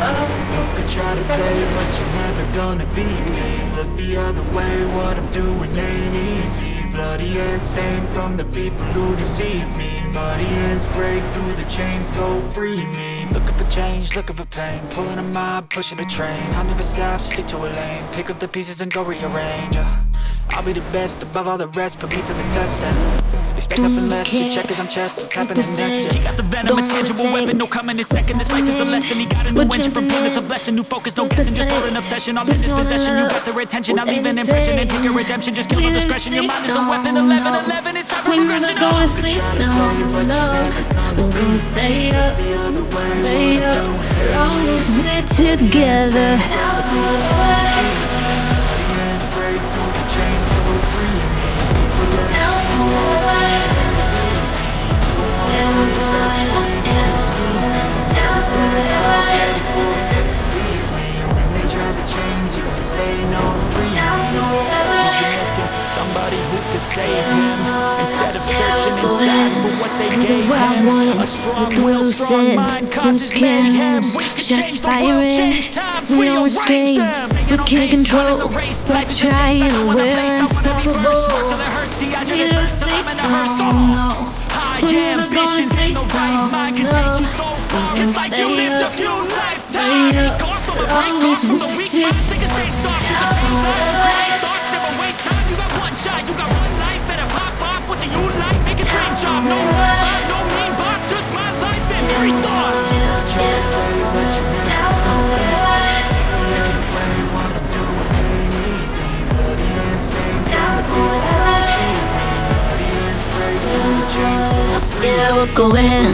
You could try to play, but you're never gonna beat me. Look the other way, what I'm doing ain't easy. Bloody hands stained from the people who deceive me. Muddy hands break through the chains, go free me. Looking for change, looking for pain, pulling a mob, pushing a train. I'll never stop, stick to a lane, pick up the pieces and go rearrange. I'll be the best above all the rest, put me to the test and expect nothing less. You check as I'm chest, what's happening next? He got the venom, a tangible weapon, no coming in second. This life is a lesson, he got a new engine from pain, it's a blessing. New focus, no guessing, just hold an obsession. All in his possession, you got their attention. I'll leave an impression and take your redemption. Just kill no discretion, your mind is a weapon. 11-11, it's time for progression. We're gonna sleep, no love. We're gonna stay up, stay up. We're always there together. Somebody who could save him instead of searching inside for what they gave him. A strong will, strong mind causes mayhem. We can change the world, change times, rearrange them. We can't control, but trying to wear unstoppable. It'll sleep, no. High ambitions and the right mind can take you so far. It's like you lived a few lifetimes. Take off from a break off from the weak mind. Think and stay soft, you can change lives, you create thoughts, never waste time. You got one shot, you got one life, better pop off. What do you like? Make a dream job. No vibe, no mean boss, just my life and free thoughts. Try to play, but you never gonna play. The other way, what I'm doing ain't easy. Bloody hands stained from the people who deceive me. Bloody hands break through the chains, go free. Yeah, we're going.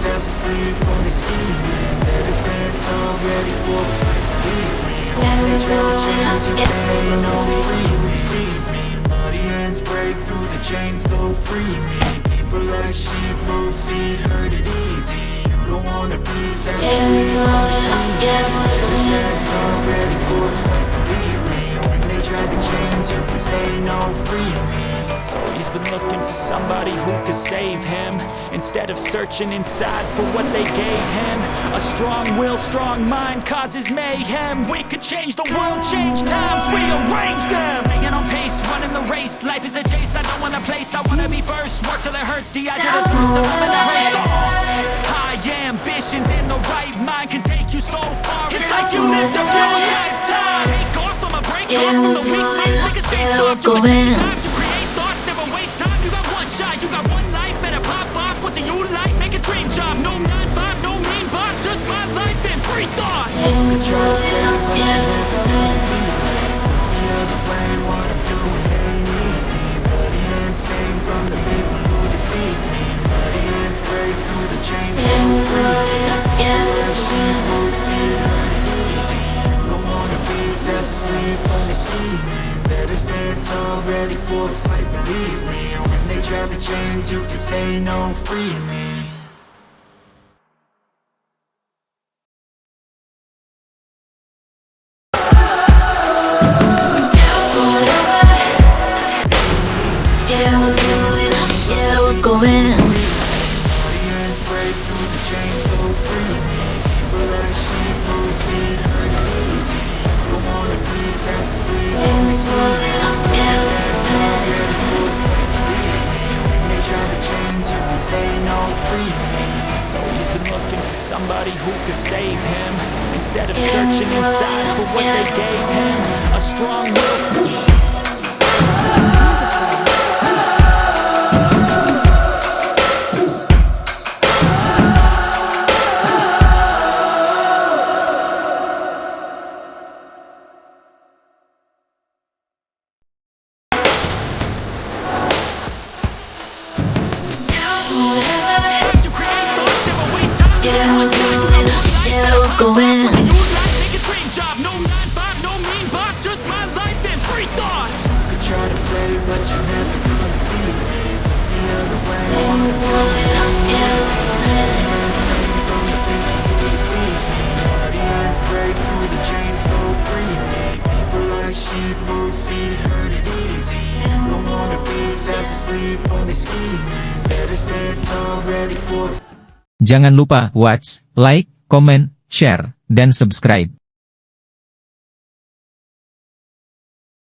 Fast asleep on this evening. Better stand tall, ready for a fight. Believe me, when they try to change you, can say no free. Receive me, muddy hands break through the chains, go free me. People like sheep, move feet, hurt it easy. You don't wanna be fast asleep on this evening. Better stand tall, ready for a fight. Believe me, when they try to change you, can say no free me. So he's been looking for somebody who could save him instead of searching inside for what they gave him. A strong will, strong mind causes mayhem. We could change the world, change times, rearrange them. Staying on pace, running the race. Life is a chase, I don't want a place. I wanna be first, work till it hurts. Dehydrated thirst till I'm in a hearse. High ambitions and the right mind can take you so far. It's like you lived a few lifetimes. Take off from a break off from the weak mind. Think and stay soft, you can change lives, you create thoughts, never waste time. You got one shot, you got one life, better pop off. What do you like? Make a dream job. No 9-5, no mean boss, just my life and free thoughts. You could try to play, but you never gonna beat me. The other way, what I'm doing ain't easy. Bloody hands stained from the people who deceive me. Bloody hands break through the chains, go free me. People sheep, move feet, hurt it easy. You don't wanna be fast asleep on this evening. Better stand tall, ready for a fight, believe me. When they try to change, you can say no, free me. Yeah, we're going, yeah, we're going. Hands break through the chains, go free me. People like sheep, move feet, hurt it easy. You don't wanna be fast asleep on this evening. Stand tall, ready for a fight, believe me. When they try to change, you can say no, free me. So he's been looking for somebody who could save him instead of searching inside for what they gave him. A strong will. Yeah, we're going. Make a dream job, no 9-5, no mean boss, just my life and free thoughts. Could try to play, but you're never gonna beat me. The other way, from the people who deceive me. Bloody hands break through the chains, go free me. People like sheep, move feet, hurt it easy. You don't wanna be fast asleep on this evening. Better stand tall, ready for Jangan lupa watch, like, comment, share, dan subscribe.